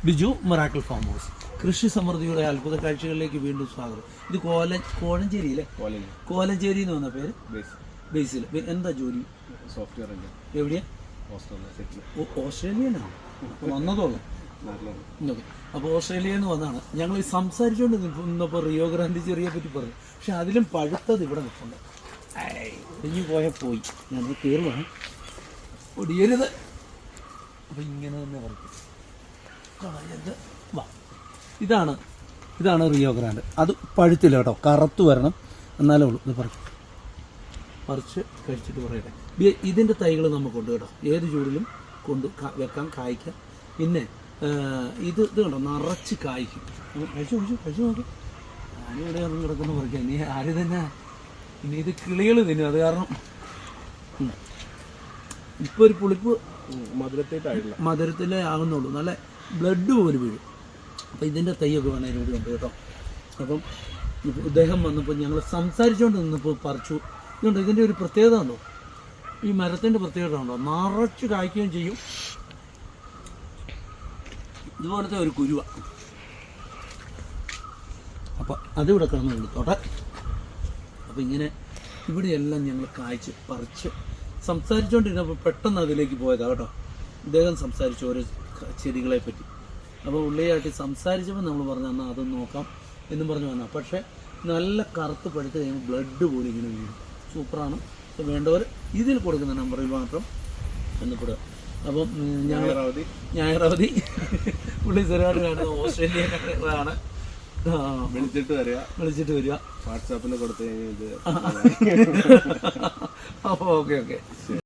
Biju miracle farm house. കൃഷി സമൃദ്ധിയുടെ അത്ഭുത കാഴ്ചകളിലേക്ക് വീണ്ടും സ്വാഗതം. ഇത് കോലഞ്ചേരി അല്ലേ? കോലഞ്ചേരി എന്ന് പറഞ്ഞ പേര് ബേസിൽ. എന്താ ജോലി? സോഫ്റ്റ്വെയർ. എവിടെയാ? ഓസ്ട്രേലിയനാണ് വന്നതോളം. അപ്പോൾ ഓസ്ട്രേലിയയിൽ നിന്ന് വന്നതാണ്. ഞങ്ങൾ ഈ സംസാരിച്ചുകൊണ്ട് നിന്നപ്പോൾ റിയോ ഗ്രാൻഡി ചെറിയെ പറ്റി പറഞ്ഞു. പക്ഷെ അതിലും പഴുത്തത് ഇവിടെ നിൽപ്പുണ്ട്. ഇനി പോയി ഞാൻ കയറുവാണ്. ഒടിയരുത്. അപ്പം ഇങ്ങനെ തന്നെ പറിക്കും. വാ, ഇതാണ് റിയോ ഗ്രാൻഡ്. അത് പഴുത്തില്ല കേട്ടോ, കറുത്ത് വരണം, എന്നാലേ ഉള്ളൂ. ഇത് പറിച്ച് കഴിച്ചിട്ട് പറയട്ടെ. ഇതിൻ്റെ തൈകൾ നമുക്കുണ്ട് കേട്ടോ. ഏത് ചൂടിലും വെക്കാം, കായ്ക്കാം. പിന്നെ ഇത് കണ്ടോ, നിറച്ച് കായ്ക്കും. കഴിച്ചു നോക്കി. ഞാനിവിടെ ഒന്നും കിടക്കുന്ന പറിക്കാം. ഇനി ആര് തന്നെ ഇനി ഇത് കിളികൾ തിന്നും. അത് കാരണം ഇപ്പോൾ ഒരു പുളിപ്പ് മധുരത്തിലേ ആകുന്നുള്ളൂ. നല്ല ബ്ലഡ് പോലും വീഴും. അപ്പോൾ ഇതിൻ്റെ തൈയൊക്കെ വേണേലും ഇവിടെ ഉണ്ട് കേട്ടോ. അപ്പം ഇദ്ദേഹം വന്നപ്പോൾ ഞങ്ങൾ സംസാരിച്ചുകൊണ്ട് നിന്നപ്പോൾ പറിച്ചു. ഇതുകൊണ്ട് ഇതിൻ്റെ ഒരു പ്രത്യേകത ഉണ്ടോ, ഈ മരത്തിൻ്റെ പ്രത്യേകത ഉണ്ടോ, നിറച്ച് കായ്ക്കുകയും ചെയ്യും. ഇതുപോലത്തെ ഒരു കുരുവ. അപ്പം അതിവിടെ കിടന്ന് എടുത്തോട്ടെ. അപ്പം ഇങ്ങനെ ഇവിടെയെല്ലാം ഞങ്ങൾ കായ്ച്ച് പറിച്ച് സംസാരിച്ചുകൊണ്ടിരുന്നപ്പോൾ പെട്ടെന്ന് അതിലേക്ക് പോയതാണ് കേട്ടോ. ഇദ്ദേഹം സംസാരിച്ചു ഓരോ ചെടികളെ പറ്റി. അപ്പോൾ ഉള്ളിയായിട്ട് സംസാരിച്ചപ്പോൾ നമ്മൾ പറഞ്ഞു എന്നാൽ അതൊന്ന് നോക്കാം എന്നും പറഞ്ഞു വന്നാൽ. പക്ഷേ നല്ല കറുത്ത് പഴുത്ത് കഴിയുമ്പോൾ ബ്ലഡ് പോലും ഇങ്ങനെ വീഴും. സൂപ്പറാണ്. അപ്പോൾ വേണ്ടവർ ഇതിൽ കൊടുക്കുന്ന നമ്പറിൽ മാത്രം ബന്ധപ്പെടുക. അപ്പം ഞങ്ങൾ ഞായറാവധി പുള്ളി സ്ഥിരമായിട്ട് കാണുന്നത് ഓസ്ട്രേലിയക്കാരാണ്. വിളിച്ചിട്ട് വരിക. വാട്സാപ്പിൽ കൊടുത്ത് അപ്പോൾ ഓക്കെ.